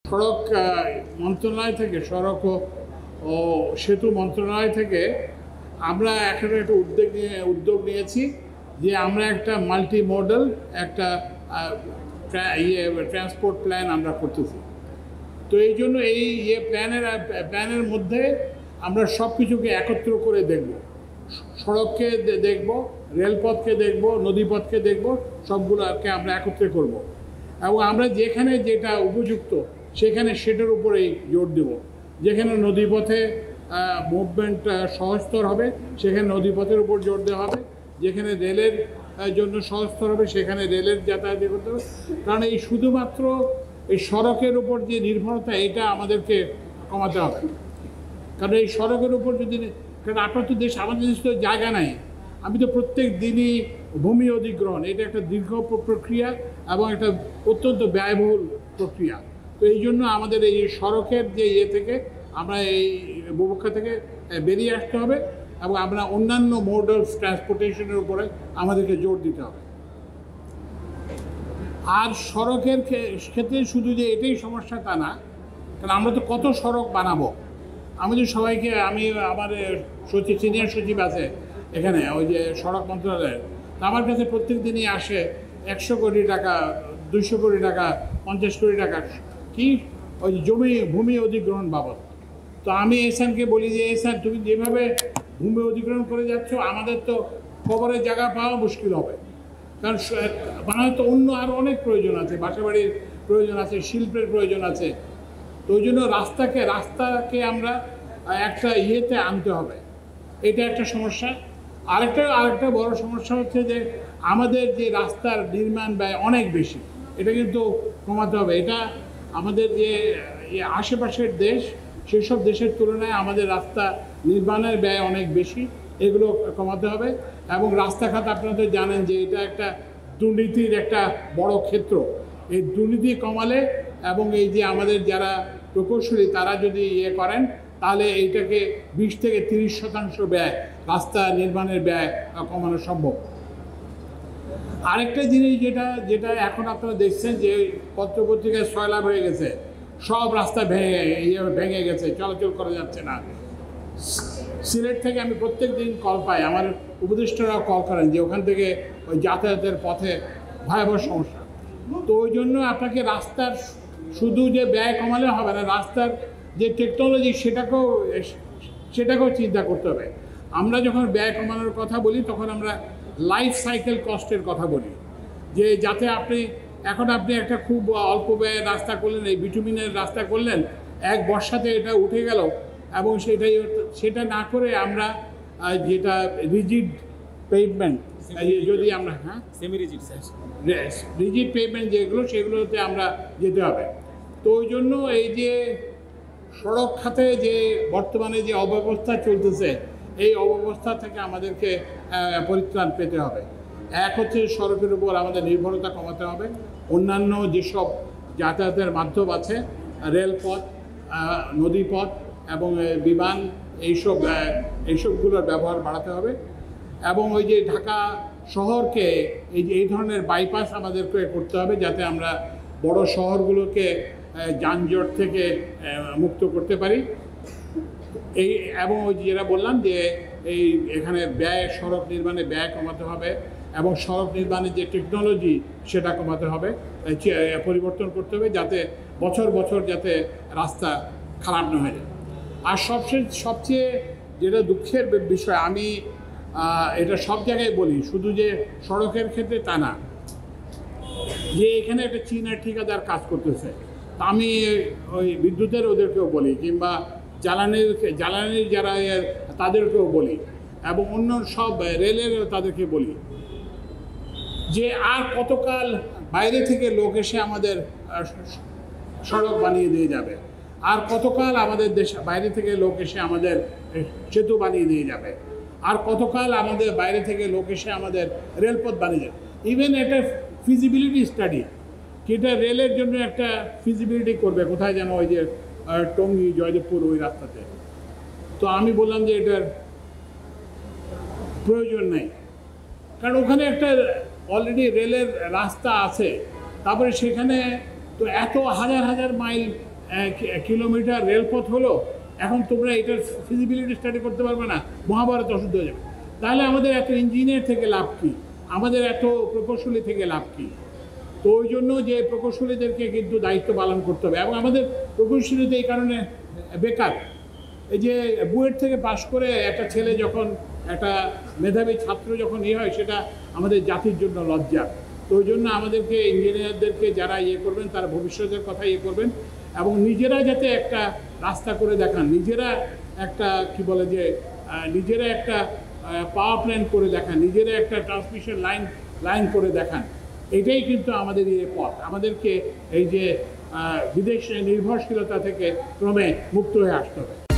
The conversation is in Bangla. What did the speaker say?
সড়ক মন্ত্রণালয় থেকে সড়ক ও সেতু মন্ত্রণালয় থেকে আমরা এখানে একটা উদ্যোগ নিয়েছি যে আমরা একটা মাল্টি মডেল একটা ট্রান্সপোর্ট প্ল্যান আমরা করতেছি। তো এই জন্য এই প্ল্যানের মধ্যে আমরা সব কিছুকে একত্র করে দেখব, সড়ককে দেখব, রেলপথকে দেখব, নদীপথকে দেখব, সবগুলোকে আমরা একত্রে করব এবং আমরা যেখানে যেটা উপযুক্ত সেটার উপরেই জোর দেব। যেখানে নদীপথে মুভমেন্ট সহজতর হবে সেখানে নদীপথের উপর জোর দেওয়া হবে, যেখানে রেলের জন্য সহজতর হবে সেখানে রেলের যাতায়াত করতে হবে। কারণ এই শুধুমাত্র এই সড়কের উপর যে নির্ভরতা এটা আমাদেরকে কমাতে হবে। কারণ এই সড়কের উপর যদি, কারণ আপনার তো আমাদের দেশ তো জায়গা নাই, আমি তো প্রত্যেক দিনই ভূমি অধিগ্রহণ, এটা একটা দীর্ঘ প্রক্রিয়া এবং একটা অত্যন্ত ব্যয়বহুল প্রক্রিয়া। তো এই জন্য আমাদের এই সড়কের যে থেকে আমরা এই বুভুক্ষা থেকে বেরিয়ে আসতে হবে এবং আমরা অন্যান্য মোড অফ ট্রান্সপোর্টেশনের উপরে আমাদেরকে জোর দিতে হবে। আর সড়কের ক্ষেত্রে শুধু যে এটাই সমস্যা তা না, কারণ আমরা তো কত সড়ক বানাবো। আমি তো সবাইকে, আমার সিনিয়র সচিব আছে এখানে ওই যে সড়ক মন্ত্রণালয়ের, আমার কাছে প্রত্যেক দিনই আসে 100 কোটি টাকা, 200 কোটি টাকা, 50 কোটি টাকা কি ওই ভূমি অধিগ্রহণ বাবদ। তো আমি এসানকে বলি যে এসান তুমি যেভাবে ভূমি অধিগ্রহণ করে যাচ্ছ আমাদের তো কবরের জায়গা পাওয়া মুশকিল হবে। কারণ বাংলাদেশ তো অন্য আরও অনেক প্রয়োজন আছে, বাসাবাড়ির প্রয়োজন আছে, শিল্পের প্রয়োজন আছে। তো ওই জন্য রাস্তাকে আমরা একটা আনতে হবে, এটা একটা সমস্যা। আরেকটা বড় সমস্যা হচ্ছে যে আমাদের যে রাস্তার নির্মাণ ব্যয় অনেক বেশি, এটা কিন্তু কমাতে হবে। এটা আমাদের যে আশেপাশের দেশ সেসব দেশের তুলনায় আমাদের রাস্তা নির্মাণের ব্যয় অনেক বেশি, এগুলো কমাতে হবে। এবং রাস্তাঘাট আপনারা তো জানেন যে এটা একটা দুর্নীতির একটা বড় ক্ষেত্র। এই দুর্নীতি কমালে এবং এই যে আমাদের যারা প্রকৌশলী তারা যদি করেন তাহলে এইটাকে 20 থেকে 30% ব্যয়, রাস্তা নির্মাণের ব্যয় কমানো সম্ভব। আরেকটা জিনিস যেটা এখন আপনারা দেখছেন যে পত্রপত্রিকায় সয়লাভ হয়ে গেছে, সব রাস্তা ভেঙে গেছে, চলাচল করা যাচ্ছে না। সিলেট থেকে আমি প্রত্যেক দিন কল পাই, আমার উপদেষ্টারাও কল করেন যে ওখান থেকে ওই যাতায়াতের পথে ভয়াবহ সমস্যা। তো ওই জন্য আপনাকে রাস্তার শুধু যে ব্যয় কমালে হবে না, রাস্তার যে টেকনোলজি সেটাকেও চিন্তা করতে হবে। আমরা যখন ব্যয় কমানোর কথা বলি তখন আমরা লাইফ সাইকেল কস্টের কথা বলি, যে যাতে আপনি একটা খুব অল্প ব্যয়ের রাস্তা করলেন, এই বিটুমিনের রাস্তা করলেন, এক বর্ষাতে এটা উঠে গেল এবং সেটা না করে আমরা যেটা রিজিড পেভমেন্ট, যদি আমরা রিজিড পেভমেন্ট সেগুলোতে আমরা যেতে হবে। তো ওই জন্য এই যে সড়ক খাতে যে বর্তমানে যে অব্যবস্থা চলতেছে, এই অব্যবস্থা থেকে আমাদেরকে পরিত্রাণ পেতে হবে। এক হচ্ছে সড়কের উপর আমাদের নির্ভরতা কমাতে হবে, অন্যান্য যেসব যাতায়াতের মাধ্যম আছে, রেলপথ, নদীপথ এবং বিমান, এইসবগুলোর ব্যবহার বাড়াতে হবে। এবং ওই যে ঢাকা শহরকে এই ধরনের বাইপাস আমাদেরকে করতে হবে যাতে আমরা বড় শহরগুলোকে যানজট থেকে মুক্ত করতে পারি। এবং ওই যেটা বললাম যে এখানে সড়ক নির্মাণে ব্যয় কমাতে হবে এবং সড়ক নির্মাণের যে টেকনোলজি সেটা কমাতে হবে, পরিবর্তন করতে হবে যাতে বছর যাতে রাস্তা খারাপ না হয়ে যায়। আর সবচেয়ে যেটা দুঃখের বিষয়, আমি এটা সব জায়গায় বলি, শুধু যে সড়কের ক্ষেত্রে তা না, যে এখানে একটা চীনের ঠিকাদার কাজ করতেছে, আমি ওই বিদ্যুতের ওদেরকেও বলি, কিংবা জ্বালানির যারা তাদেরকেও বলি, এবং অন্য সব রেলেরও তাদেরকে বলি যে আর কতকাল বাইরে থেকে লোক এসে আমাদের সড়ক বানিয়ে দিয়ে যাবে, আর কতকাল আমাদের বাইরে থেকে লোক এসে আমাদের সেতু বানিয়ে দিয়ে যাবে, আর কতকাল আমাদের বাইরে থেকে লোক এসে আমাদের রেলপথ বানিয়ে যাবে। ইভেন একটা ফিজিবিলিটি স্টাডি, যেটা রেলের জন্য একটা ফিজিবিলিটি করবে, কোথায় যেন ওই যে টঙ্গী জয়দেবপুর ওই রাস্তাতে। তো আমি বললাম যে এটার প্রয়োজন নেই, কারণ ওখানে একটা অলরেডি রেলের রাস্তা আছে, তারপরে সেখানে তো এত হাজার মাইল কিলোমিটার রেলপথ হলো, এখন তোমরা এটার ফিজিবিলিটি স্টাডি করতে পারবে না, মহাভারত অশুদ্ধ হয়ে যাবে। তাহলে আমাদের এত ইঞ্জিনিয়ার থেকে লাভ কী, আমাদের এত প্রকৌশলী থেকে লাভ কী? তো ওই জন্য যে প্রকৌশলীদেরকে কিন্তু দায়িত্ব পালন করতে হবে। এবং আমাদের প্রকৌশলীতে এই কারণে বেকার, এই যে বুয়েট থেকে পাশ করে একটা ছেলে যখন, একটা মেধাবী ছাত্র যখন হয়, সেটা আমাদের জাতির জন্য লজ্জা। তো ওই জন্য আমাদেরকে ইঞ্জিনিয়ারদেরকে যারা করবেন, তারা ভবিষ্যতের কথা করবেন, এবং নিজেরা যাতে একটা রাস্তা করে দেখান, নিজেরা একটা কি বলে যে নিজেরা একটা পাওয়ার প্ল্যান্ট করে দেখান, নিজেরা একটা ট্রান্সমিশন লাইন করে দেখান। এটাই কিন্তু আমাদের পথ। আমাদেরকে এই যে বিদেশ নির্ভরশীলতা থেকে ক্রমে মুক্ত হয়ে আসতে হবে।